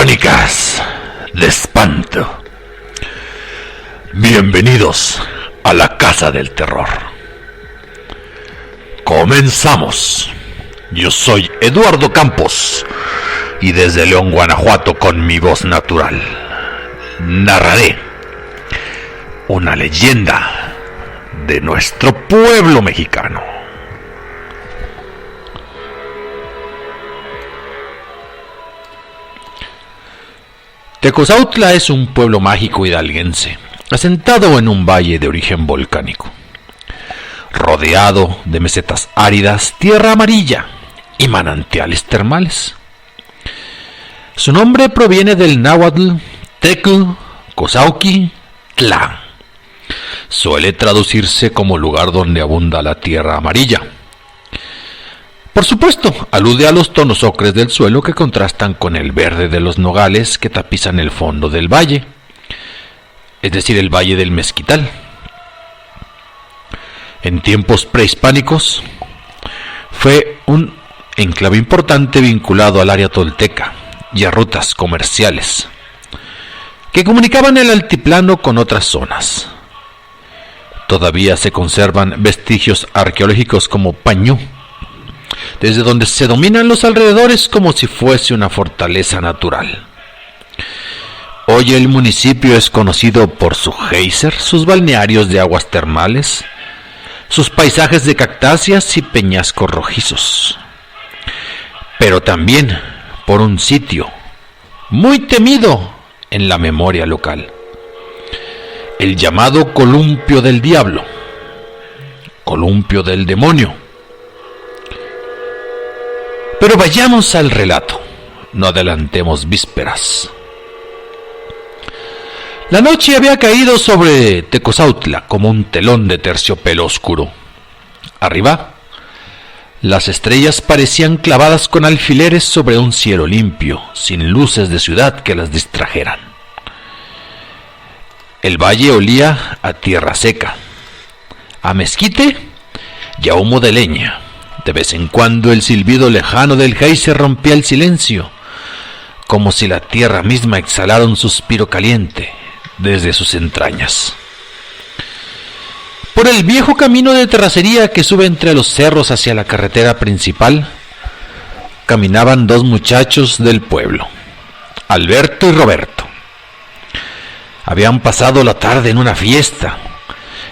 Crónicas de espanto. Bienvenidos a la Casa del Terror. Comenzamos. Yo soy Eduardo Campos y desde León, Guanajuato, con mi voz natural, narraré una leyenda de nuestro pueblo mexicano. Tecozautla es un pueblo mágico hidalguense, asentado en un valle de origen volcánico, rodeado de mesetas áridas, tierra amarilla y manantiales termales. Su nombre proviene del náhuatl Tecl, Cozauqui, Tla. Suele traducirse como lugar donde abunda la tierra amarilla. Por supuesto, alude a los tonos ocres del suelo que contrastan con el verde de los nogales que tapizan el fondo del valle, es decir, el valle del Mezquital. En tiempos prehispánicos, fue un enclave importante vinculado al área tolteca y a rutas comerciales que comunicaban el altiplano con otras zonas. Todavía se conservan vestigios arqueológicos como Pañú, desde donde se dominan los alrededores como si fuese una fortaleza natural. Hoy el municipio es conocido por su geyser, sus balnearios de aguas termales, sus paisajes de cactáceas y peñascos rojizos, pero también por un sitio muy temido en la memoria local, el llamado Columpio del Diablo, Columpio del Demonio. Pero vayamos al relato, no adelantemos vísperas. La noche había caído sobre Tecozautla como un telón de terciopelo oscuro. Arriba, las estrellas parecían clavadas con alfileres sobre un cielo limpio, sin luces de ciudad que las distrajeran. El valle olía a tierra seca, a mezquite y a humo de leña. De vez en cuando el silbido lejano del geyser rompía el silencio, como si la tierra misma exhalara un suspiro caliente desde sus entrañas. Por el viejo camino de terracería que sube entre los cerros hacia la carretera principal, caminaban dos muchachos del pueblo, Alberto y Roberto. Habían pasado la tarde en una fiesta,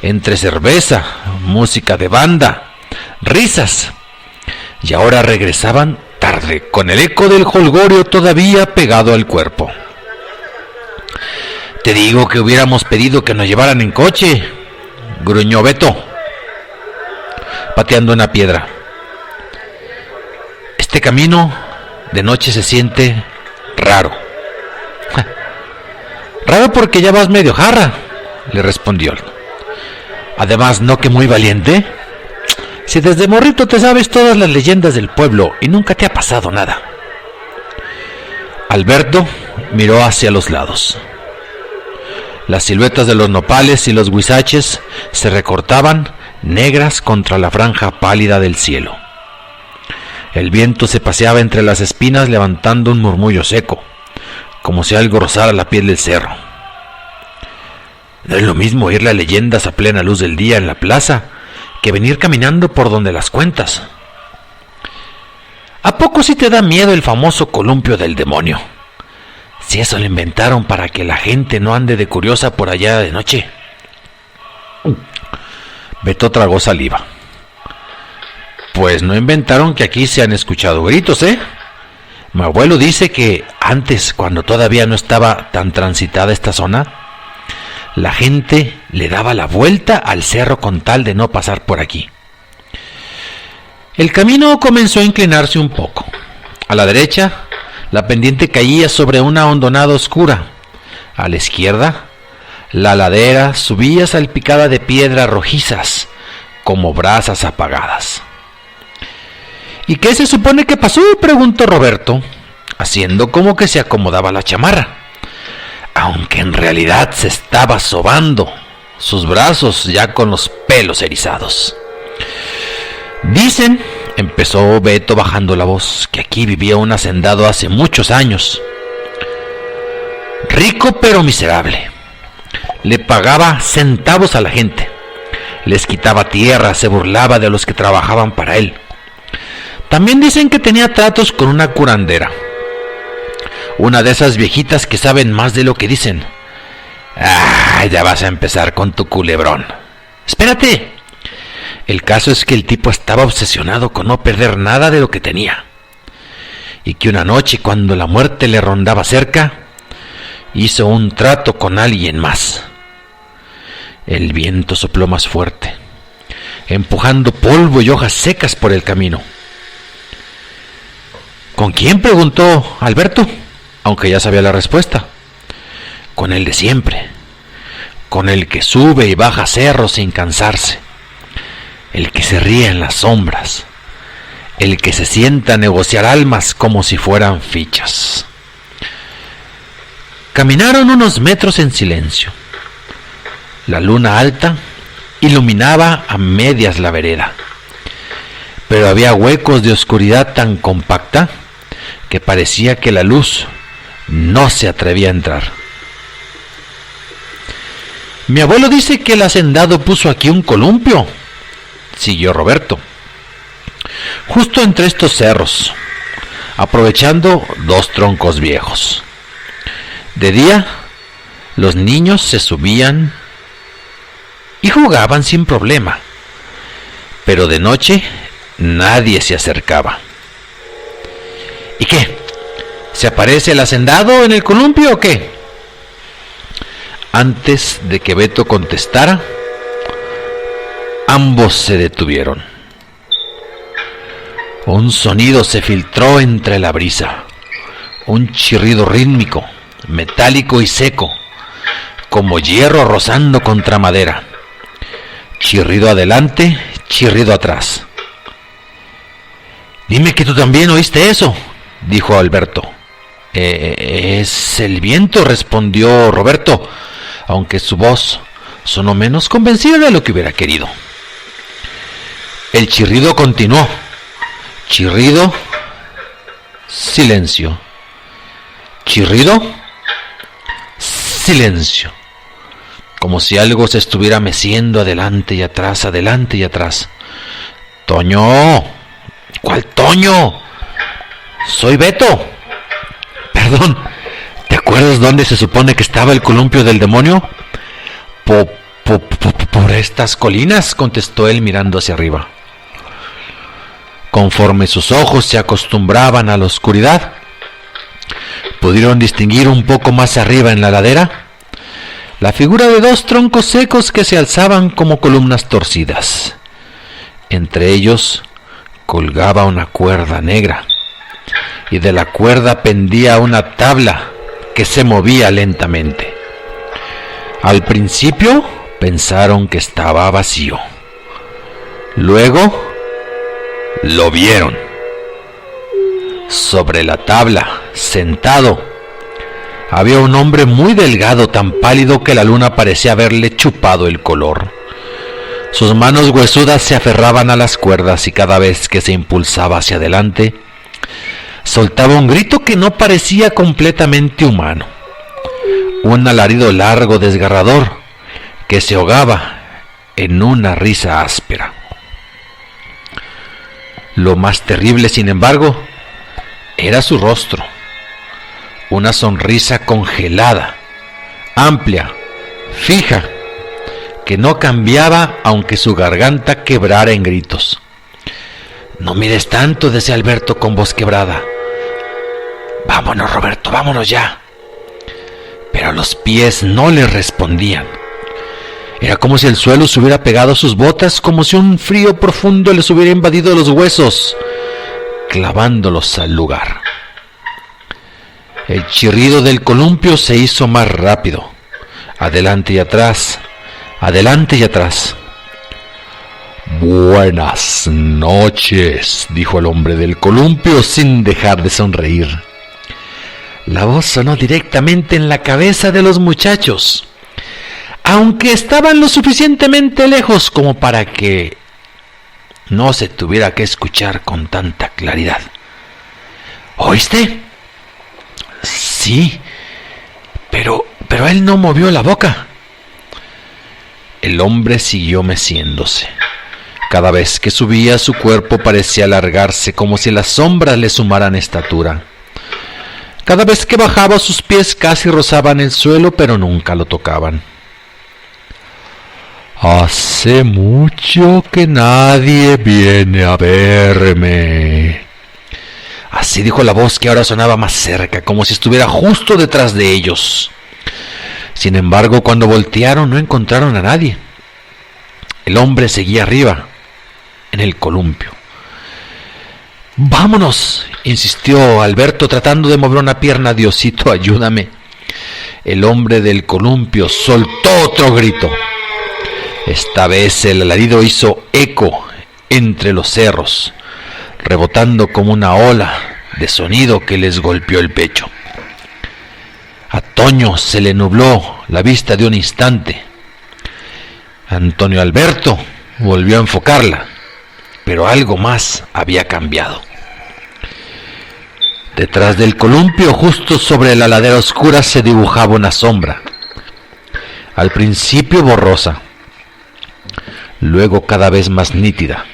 entre cerveza, música de banda, risas, y ahora regresaban tarde, con el eco del jolgorio todavía pegado al cuerpo. Te digo que hubiéramos pedido que nos llevaran en coche, gruñó Beto, pateando una piedra. Este camino de noche se siente raro. Raro porque ya vas medio jarra, le respondió. Además, ¿no que muy valiente? Si desde morrito te sabes todas las leyendas del pueblo y nunca te ha pasado nada. Alberto miró hacia los lados. Las siluetas de los nopales y los huizaches se recortaban negras contra la franja pálida del cielo. El viento se paseaba entre las espinas levantando un murmullo seco, como si algo rozara la piel del cerro. No es lo mismo oír las leyendas a plena luz del día en la plaza que venir caminando por donde las cuentas. ¿A poco sí te da miedo el famoso Columpio del Demonio? Si eso lo inventaron para que la gente no ande de curiosa por allá de noche. Beto tragó saliva. Pues no inventaron que aquí se han escuchado gritos, ¿eh? Mi abuelo dice que antes, cuando todavía no estaba tan transitada esta zona, la gente le daba la vuelta al cerro con tal de no pasar por aquí. El camino comenzó a inclinarse un poco. A la derecha, la pendiente caía sobre una hondonada oscura. A la izquierda, la ladera subía salpicada de piedras rojizas, como brasas apagadas. ¿Y qué se supone que pasó?, preguntó Roberto, haciendo como que se acomodaba la chamarra, aunque en realidad se estaba sobando sus brazos ya con los pelos erizados. Dicen, empezó Beto bajando la voz, que aquí vivía un hacendado hace muchos años. Rico pero miserable. Le pagaba centavos a la gente. Les quitaba tierra, se burlaba de los que trabajaban para él. También dicen que tenía tratos con una curandera. Una de esas viejitas que saben más de lo que dicen. Ya vas a empezar con tu culebrón. Espérate. El caso es que el tipo estaba obsesionado con no perder nada de lo que tenía. Y que una noche, cuando la muerte le rondaba cerca, hizo un trato con alguien más. El viento sopló más fuerte, empujando polvo y hojas secas por el camino. ¿Con quién?, preguntó Alberto, aunque ya sabía la respuesta. Con el de siempre, con el que sube y baja cerros sin cansarse, el que se ríe en las sombras, el que se sienta a negociar almas como si fueran fichas. Caminaron unos metros en silencio. La luna alta iluminaba a medias la vereda, pero había huecos de oscuridad tan compacta que parecía que la luz no se atrevía a entrar. Mi abuelo dice que el hacendado puso aquí un columpio, siguió Roberto, justo entre estos cerros, aprovechando dos troncos viejos. De día, los niños se subían y jugaban sin problema, pero de noche nadie se acercaba. ¿Y qué? ¿Se aparece el hacendado en el columpio o qué? Antes de que Beto contestara, ambos se detuvieron. Un sonido se filtró entre la brisa, un chirrido rítmico, metálico y seco, como hierro rozando contra madera. Chirrido adelante, chirrido atrás. Dime que tú también oíste eso, dijo Alberto. Es el viento, respondió Roberto, aunque su voz sonó menos convencida de lo que hubiera querido. El chirrido continuó. Chirrido, silencio. Chirrido, silencio. Como si algo se estuviera meciendo adelante y atrás, adelante y atrás. ¡Toño! ¿Cuál Toño? Soy Beto. Perdón, ¿te acuerdas dónde se supone que estaba el columpio del demonio? Por estas colinas, contestó él mirando hacia arriba. Conforme sus ojos se acostumbraban a la oscuridad, pudieron distinguir un poco más arriba en la ladera la figura de dos troncos secos que se alzaban como columnas torcidas. Entre ellos colgaba una cuerda negra, y de la cuerda pendía una tabla que se movía lentamente. Al principio pensaron que estaba vacío. Luego lo vieron. Sobre la tabla, sentado, había un hombre muy delgado, tan pálido que la luna parecía haberle chupado el color. Sus manos huesudas se aferraban a las cuerdas y cada vez que se impulsaba hacia adelante, soltaba un grito que no parecía completamente humano. Un alarido largo, desgarrador, que se ahogaba en una risa áspera. Lo más terrible, sin embargo, era su rostro. Una sonrisa congelada, amplia, fija, que no cambiaba aunque su garganta quebrara en gritos. No mires tanto, decía Alberto con voz quebrada. Vámonos, Roberto, vámonos ya. Pero los pies no le respondían. Era como si el suelo se hubiera pegado a sus botas, como si un frío profundo les hubiera invadido los huesos, clavándolos al lugar. El chirrido del columpio se hizo más rápido, adelante y atrás, adelante y atrás. Buenas noches, dijo el hombre del columpio sin dejar de sonreír. La voz sonó directamente en la cabeza de los muchachos, aunque estaban lo suficientemente lejos como para que no se tuviera que escuchar con tanta claridad. ¿Oíste? Sí, Pero él no movió la boca. El hombre siguió meciéndose. Cada vez que subía, su cuerpo parecía alargarse, como si las sombras le sumaran estatura. Cada vez que bajaba, sus pies casi rozaban el suelo, pero nunca lo tocaban. Hace mucho que nadie viene a verme. Así dijo la voz, que ahora sonaba más cerca, como si estuviera justo detrás de ellos. Sin embargo, cuando voltearon, no encontraron a nadie. El hombre seguía arriba, en el columpio. ¡Vámonos!, insistió Alberto, tratando de mover una pierna. Diosito, ayúdame. El hombre del columpio soltó otro grito. Esta vez el alarido hizo eco entre los cerros, rebotando como una ola de sonido que les golpeó el pecho. A Toño se le nubló la vista de un instante. Antonio Alberto volvió a enfocarla, pero algo más había cambiado. Detrás del columpio, justo sobre la ladera oscura, se dibujaba una sombra. Al principio borrosa, luego cada vez más nítida.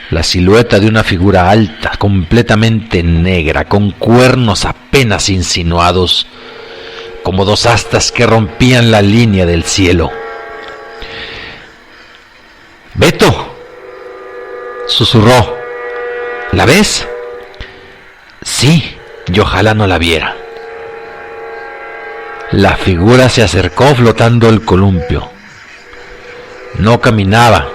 La silueta de una figura alta, completamente negra, con cuernos apenas insinuados, como dos astas que rompían la línea del cielo. «Beto», susurró, «¿la ves?» «Sí, y ojalá no la viera». La figura se acercó flotando el columpio. No caminaba,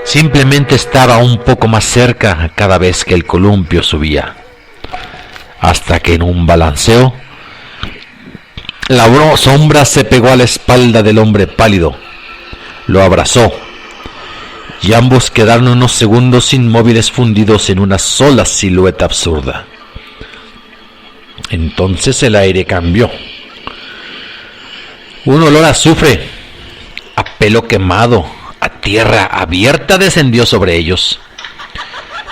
simplemente estaba un poco más cerca cada vez que el columpio subía, hasta que en un balanceo la sombra se pegó a la espalda del hombre pálido, lo abrazó, y ambos quedaron unos segundos inmóviles, fundidos en una sola silueta absurda. Entonces el aire cambió. Un olor a azufre, a pelo quemado, a tierra abierta descendió sobre ellos.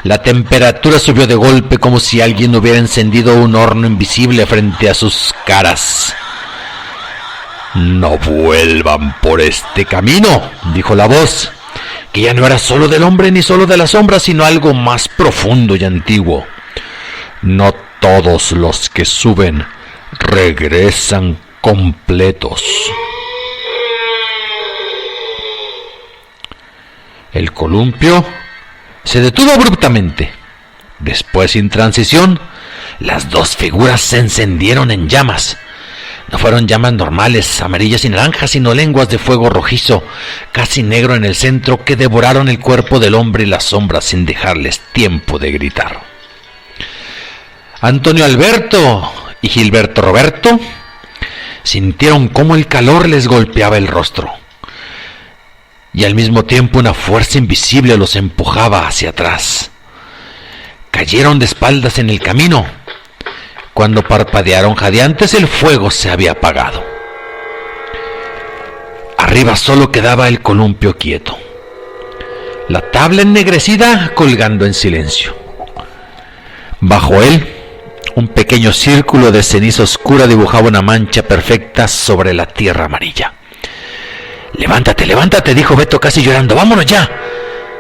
La temperatura subió de golpe, como si alguien hubiera encendido un horno invisible frente a sus caras. «No vuelvan por este camino», dijo la voz, que ya no era solo del hombre ni solo de la sombra, sino algo más profundo y antiguo. «No todos los que suben regresan completos». El columpio se detuvo abruptamente. Después, sin transición, las dos figuras se encendieron en llamas. No fueron llamas normales, amarillas y naranjas, sino lenguas de fuego rojizo, casi negro en el centro, que devoraron el cuerpo del hombre y la sombra sin dejarles tiempo de gritar. Antonio Alberto y Gilberto Roberto sintieron cómo el calor les golpeaba el rostro, y al mismo tiempo una fuerza invisible los empujaba hacia atrás. Cayeron de espaldas en el camino. Cuando parpadearon jadeantes, el fuego se había apagado. Arriba solo quedaba el columpio quieto, la tabla ennegrecida colgando en silencio. Bajo él, un pequeño círculo de ceniza oscura dibujaba una mancha perfecta sobre la tierra amarilla. «Levántate, levántate», dijo Beto casi llorando. «Vámonos ya».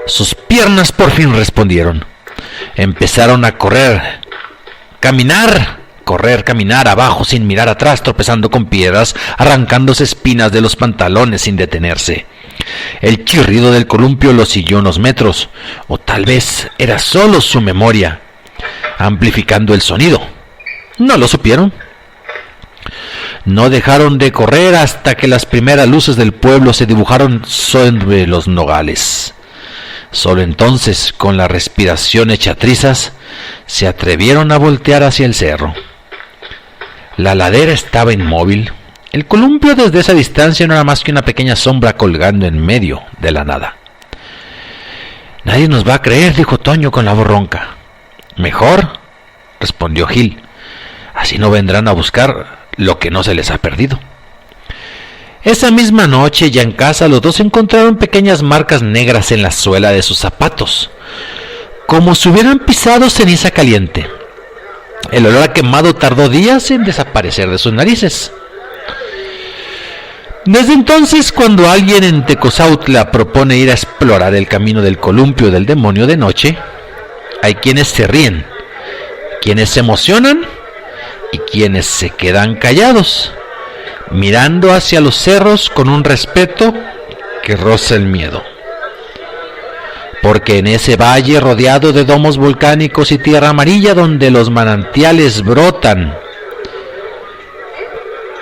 Sus piernas por fin respondieron. Empezaron a correr, caminar abajo sin mirar atrás, tropezando con piedras, arrancándose espinas de los pantalones sin detenerse. El chirrido del columpio los siguió unos metros, o tal vez era solo su memoria amplificando el sonido. No lo supieron. No dejaron de correr hasta que las primeras luces del pueblo se dibujaron sobre los nogales. Solo entonces, con la respiración hecha trizas, se atrevieron a voltear hacia el cerro. La ladera estaba inmóvil. El columpio desde esa distancia no era más que una pequeña sombra colgando en medio de la nada. «Nadie nos va a creer», dijo Toño con la voz ronca. «Mejor», respondió Gil. «Así no vendrán a buscar lo que no se les ha perdido». Esa misma noche, ya en casa, los dos encontraron pequeñas marcas negras en la suela de sus zapatos, como si hubieran pisado ceniza caliente. El olor a quemado tardó días en desaparecer de sus narices. Desde entonces, cuando alguien en Tecozautla propone ir a explorar el camino del columpio del demonio de noche, hay quienes se ríen, quienes se emocionan y quienes se quedan callados, mirando hacia los cerros con un respeto que roza el miedo. Porque en ese valle rodeado de domos volcánicos y tierra amarilla donde los manantiales brotan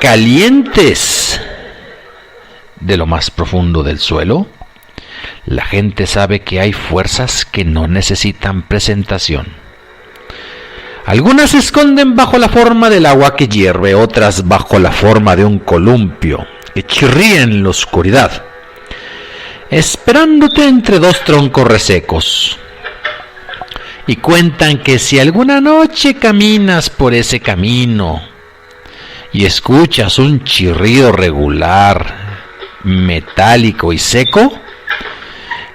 calientes de lo más profundo del suelo, la gente sabe que hay fuerzas que no necesitan presentación. Algunas se esconden bajo la forma del agua que hierve, otras bajo la forma de un columpio que chirría en la oscuridad, esperándote entre dos troncos resecos. Y cuentan que si alguna noche caminas por ese camino y escuchas un chirrido regular, metálico y seco,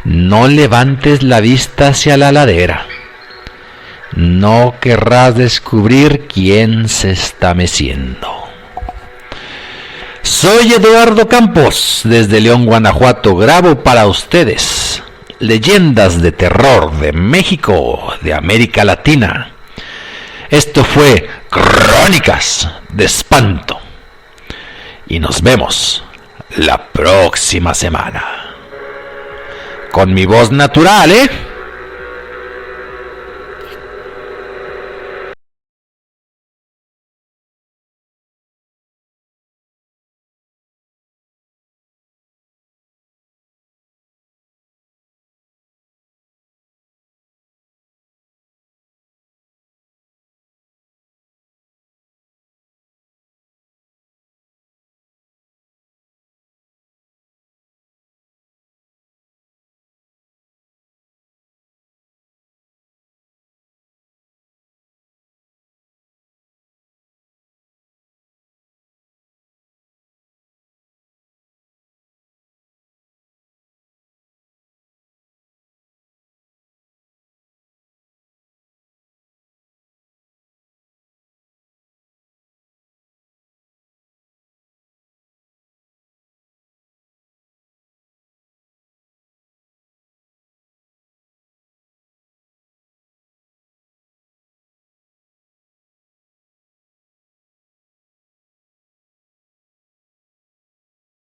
no levantes la vista hacia la ladera. No querrás descubrir quién se está meciendo. Soy Eduardo Campos, desde León, Guanajuato. Grabo para ustedes leyendas de terror de México, de América Latina. Esto fue Crónicas de Espanto. Y nos vemos la próxima semana. Con mi voz natural,